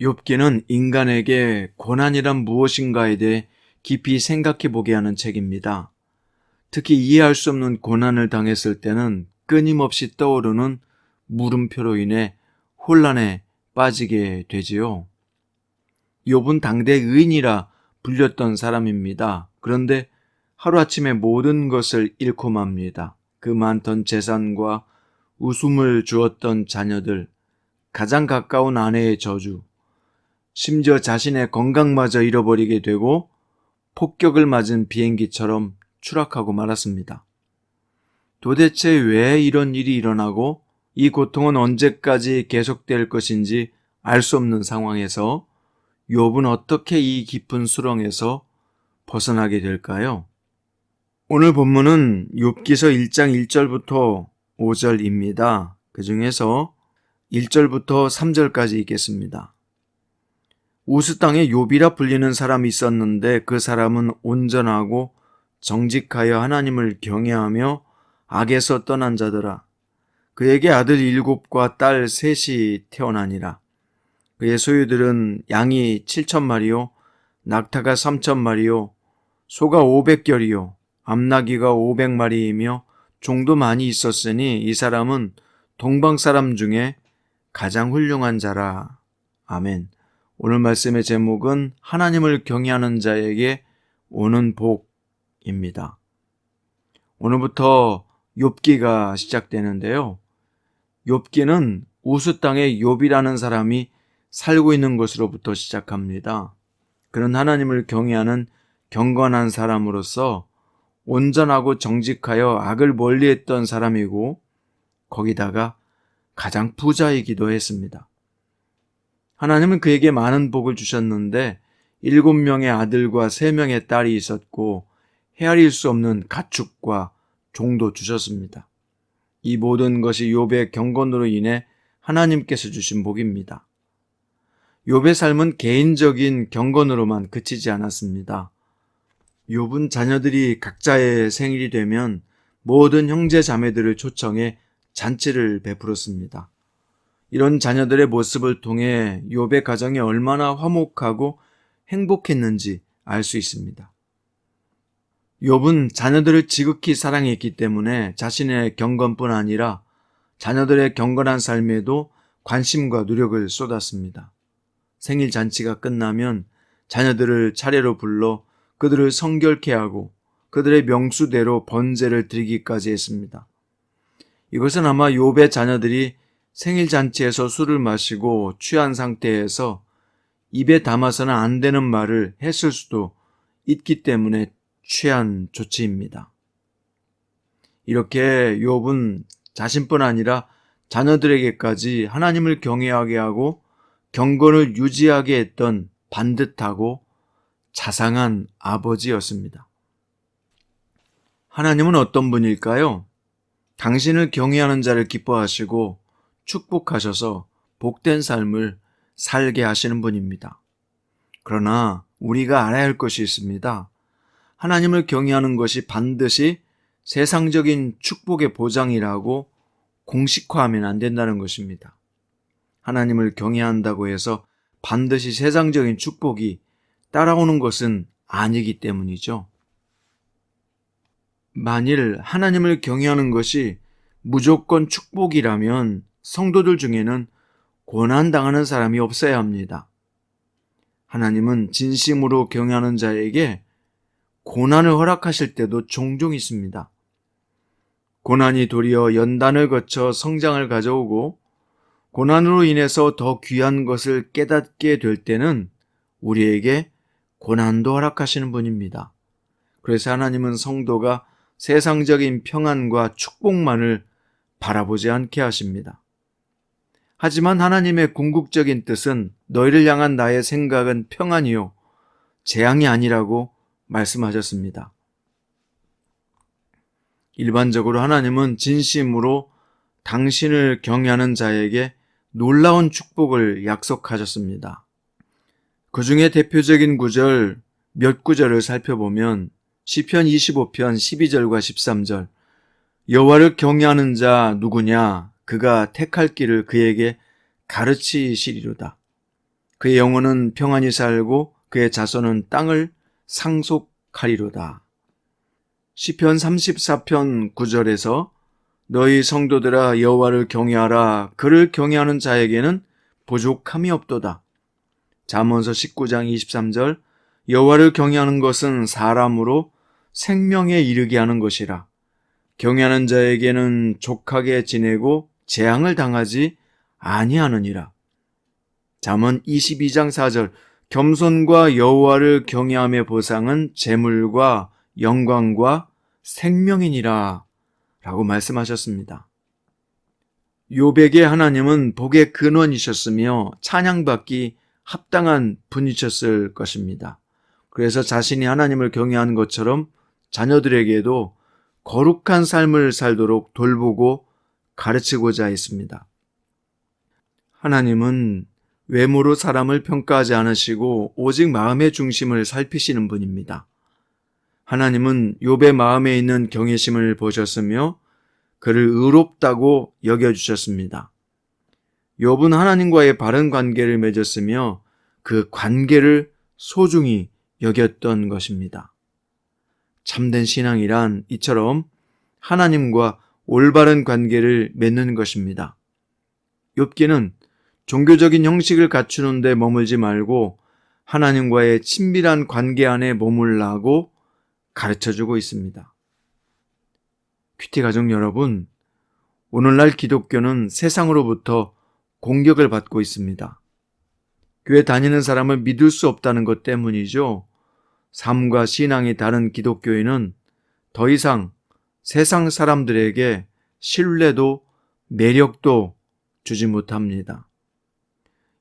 욥기는 인간에게 고난이란 무엇인가에 대해 깊이 생각해 보게 하는 책입니다. 특히 이해할 수 없는 고난을 당했을 때는 끊임없이 떠오르는 물음표로 인해 혼란에 빠지게 되지요. 욥은 당대 의인이라 불렸던 사람입니다. 그런데 하루아침에 모든 것을 잃고 맙니다. 그 많던 재산과 웃음을 주었던 자녀들, 가장 가까운 아내의 저주, 심지어 자신의 건강마저 잃어버리게 되고 폭격을 맞은 비행기처럼 추락하고 말았습니다. 도대체 왜 이런 일이 일어나고 이 고통은 언제까지 계속될 것인지 알 수 없는 상황에서 욥은 어떻게 이 깊은 수렁에서 벗어나게 될까요? 오늘 본문은 욥기서 1장 1절부터 5절입니다. 그 중에서 1절부터 3절까지 읽겠습니다. 우스 땅에 욥이라 불리는 사람이 있었는데 그 사람은 온전하고 정직하여 하나님을 경외하며 악에서 떠난 자더라. 그에게 아들 7과 딸 3이 태어나니라. 그의 소유들은 양이 7,000마리요, 낙타가 3,000마리요, 소가 500결이요, 암나귀가 500마리이며 종도 많이 있었으니 이 사람은 동방 사람 중에 가장 훌륭한 자라. 아멘. 오늘 말씀의 제목은 하나님을 경외하는 자에게 오는 복입니다. 오늘부터 욥기가 시작되는데요. 욥기는 우스 땅에 욥이라는 사람이 살고 있는 것으로부터 시작합니다. 그는 하나님을 경외하는 경건한 사람으로서 온전하고 정직하여 악을 멀리했던 사람이고 거기다가 가장 부자이기도 했습니다. 하나님은 그에게 많은 복을 주셨는데 7명의 아들과 3명의 딸이 있었고 헤아릴 수 없는 가축과 종도 주셨습니다. 이 모든 것이 욥의 경건으로 인해 하나님께서 주신 복입니다. 욥의 삶은 개인적인 경건으로만 그치지 않았습니다. 욥은 자녀들이 각자의 생일이 되면 모든 형제 자매들을 초청해 잔치를 베풀었습니다. 이런 자녀들의 모습을 통해 욥의 가정이 얼마나 화목하고 행복했는지 알 수 있습니다. 욥은 자녀들을 지극히 사랑했기 때문에 자신의 경건뿐 아니라 자녀들의 경건한 삶에도 관심과 노력을 쏟았습니다. 생일 잔치가 끝나면 자녀들을 차례로 불러 그들을 성결케 하고 그들의 명수대로 번제를 드리기까지 했습니다. 이것은 아마 욥의 자녀들이 생일 잔치에서 술을 마시고 취한 상태에서 입에 담아서는 안 되는 말을 했을 수도 있기 때문에 취한 조치입니다. 이렇게 욥은 자신뿐 아니라 자녀들에게까지 하나님을 경외하게 하고 경건을 유지하게 했던 반듯하고 자상한 아버지였습니다. 하나님은 어떤 분일까요? 당신을 경외하는 자를 기뻐하시고 축복하셔서 복된 삶을 살게 하시는 분입니다. 그러나 우리가 알아야 할 것이 있습니다. 하나님을 경외하는 것이 반드시 세상적인 축복의 보장이라고 공식화하면 안 된다는 것입니다. 하나님을 경외한다고 해서 반드시 세상적인 축복이 따라오는 것은 아니기 때문이죠. 만일 하나님을 경외하는 것이 무조건 축복이라면 성도들 중에는 고난당하는 사람이 없어야 합니다. 하나님은 진심으로 경외하는 자에게 고난을 허락하실 때도 종종 있습니다. 고난이 도리어 연단을 거쳐 성장을 가져오고 고난으로 인해서 더 귀한 것을 깨닫게 될 때는 우리에게 고난도 허락하시는 분입니다. 그래서 하나님은 성도가 세상적인 평안과 축복만을 바라보지 않게 하십니다. 하지만 하나님의 궁극적인 뜻은 너희를 향한 나의 생각은 평안이요 재앙이 아니라고 말씀하셨습니다. 일반적으로 하나님은 진심으로 당신을 경외하는 자에게 놀라운 축복을 약속하셨습니다. 그 중에 대표적인 구절 몇 구절을 살펴보면 시편 25편 12절과 13절 여호와를 경외하는 자 누구냐 그가 택할 길을 그에게 가르치시리로다. 그의 영혼은 평안히 살고 그의 자손은 땅을 상속하리로다. 시편 34편 9절에서 너희 성도들아 여호와를 경외하라. 그를 경외하는 자에게는 부족함이 없도다. 잠언서 19장 23절 여호와를 경외하는 것은 사람으로 생명에 이르게 하는 것이라. 경외하는 자에게는 족하게 지내고 재앙을 당하지 아니하느니라. 잠언 22장 4절 겸손과 여호와를 경외함의 보상은 재물과 영광과 생명이니라 라고 말씀하셨습니다. 욥에게 하나님은 복의 근원이셨으며 찬양받기 합당한 분이셨을 것입니다. 그래서 자신이 하나님을 경외하는 것처럼 자녀들에게도 거룩한 삶을 살도록 돌보고 가르치고자 했습니다. 하나님은 외모로 사람을 평가하지 않으시고 오직 마음의 중심을 살피시는 분입니다. 하나님은 욥의 마음에 있는 경외심을 보셨으며 그를 의롭다고 여겨주셨습니다. 욥은 하나님과의 바른 관계를 맺었으며 그 관계를 소중히 여겼던 것입니다. 참된 신앙이란 이처럼 하나님과 올바른 관계를 맺는 것입니다. 욥기는 종교적인 형식을 갖추는 데 머물지 말고 하나님과의 친밀한 관계 안에 머물라고 가르쳐주고 있습니다. 큐티 가족 여러분, 오늘날 기독교는 세상으로부터 공격을 받고 있습니다. 교회 다니는 사람을 믿을 수 없다는 것 때문이죠. 삶과 신앙이 다른 기독교인은 더 이상 세상 사람들에게 신뢰도 매력도 주지 못합니다.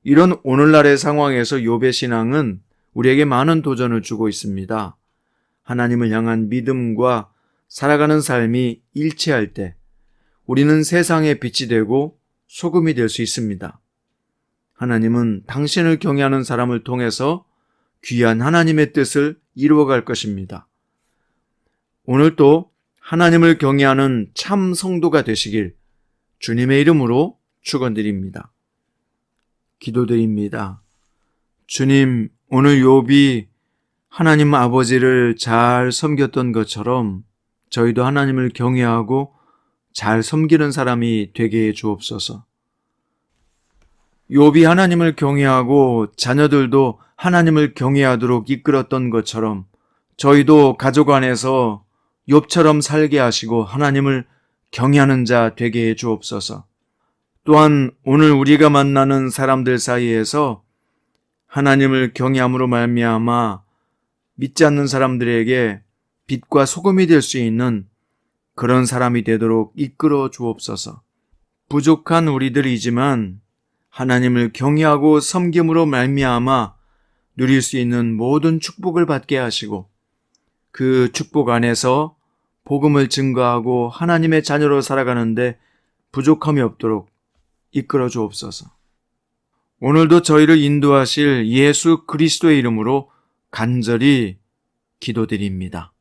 이런 오늘날의 상황에서 욥의 신앙은 우리에게 많은 도전을 주고 있습니다. 하나님을 향한 믿음과 살아가는 삶이 일치할 때 우리는 세상의 빛이 되고 소금이 될 수 있습니다. 하나님은 당신을 경외하는 사람을 통해서 귀한 하나님의 뜻을 이루어갈 것입니다. 오늘도 하나님을 경외하는 참 성도가 되시길 주님의 이름으로 축원드립니다. 기도드립니다. 주님, 오늘 욥이 하나님 아버지를 잘 섬겼던 것처럼 저희도 하나님을 경외하고 잘 섬기는 사람이 되게 해 주옵소서. 욥이 하나님을 경외하고 자녀들도 하나님을 경외하도록 이끌었던 것처럼 저희도 가족 안에서 욥처럼 살게 하시고 하나님을 경외하는 자 되게 해 주옵소서. 또한 오늘 우리가 만나는 사람들 사이에서 하나님을 경외함으로 말미암아 믿지 않는 사람들에게 빛과 소금이 될 수 있는 그런 사람이 되도록 이끌어 주옵소서. 부족한 우리들이지만 하나님을 경외하고 섬김으로 말미암아 누릴 수 있는 모든 축복을 받게 하시고 그 축복 안에서 복음을 증거하고 하나님의 자녀로 살아가는데 부족함이 없도록 이끌어 주옵소서. 오늘도 저희를 인도하실 예수 그리스도의 이름으로 간절히 기도드립니다.